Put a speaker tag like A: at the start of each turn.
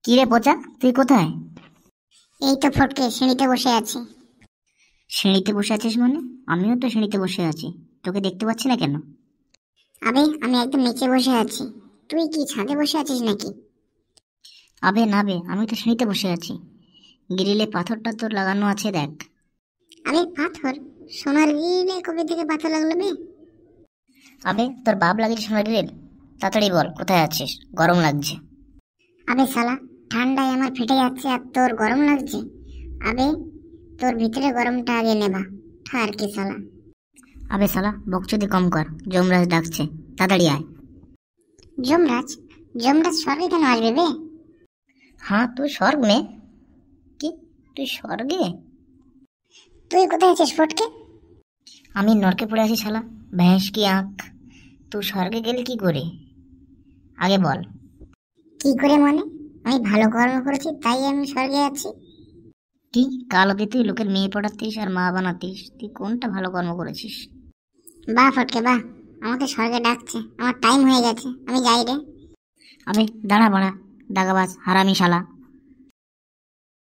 A: কি রে পচা, তুই কোথায়?
B: এই তো ফটকে সিঁড়িতে বসে আছি।
A: সিঁড়িতে বসে আছিস মানে? আমিও তো সিঁড়িতে বসে আছি, তোকে দেখতে পাচ্ছি না কেন?
B: আবে আমি একদম নিচে বসে আছি। তুই কি ছাদে বসে আছিস নাকি?
A: আবে না বে, আমি তো সিঁড়িতে বসে আছি। গ্রিলে পাথরটা তোর লাগানো আছে, দেখ।
B: আবে পাথর? সোনার গ্রিলে কবে থেকে পাথর লাগলো বে?
A: আবে তোর বাপ লাগিয়েছে সোনার গ্রিল? তাড়াতাড়ি বল কোথায় আছিস, গরম লাগছে।
B: আবে শালা, ঠান্ডায় আমার ফেটে যাচ্ছে আর তোর গরম লাগছে? আবে তোর ভিতরে গরমটা আগে নেবা, ঠার কি শালা।
A: আবে শালা বকচোদি কম কর, যমরাজ ডাকছে, তাড়াতাড়ি আয়।
B: যমরাজ? যমরাজ স্বর্গে কেন আসবে বে?
A: হ্যাঁ তুই স্বর্গ মে? কি, তুই স্বর্গে?
B: তুই কোথায় আছিস ফটকে?
A: আমি নরকে পড়ে আছি শালা, ভ্যাঁস কি আঁখ। তুই স্বর্গে গেলি কি করে, আগে বল।
B: কি করে মানে? আমি ভালো কর্ম করেছি তাই আমি স্বর্গে আছি।
A: কি কাল অব্দি তুই লোকের মেয়ে পড়াতিস আর মা বানাতিস, তুই কোনটা ভালো কর্ম করেছিস?
B: বাহ ফটকে বাহ, আমাকে স্বর্গে ডাকছে, আমার টাইম হয়ে গেছে, আমি যাই রে।
A: আবে দাঁড়া বাড়া, দাগাবাজ হারামি শালা।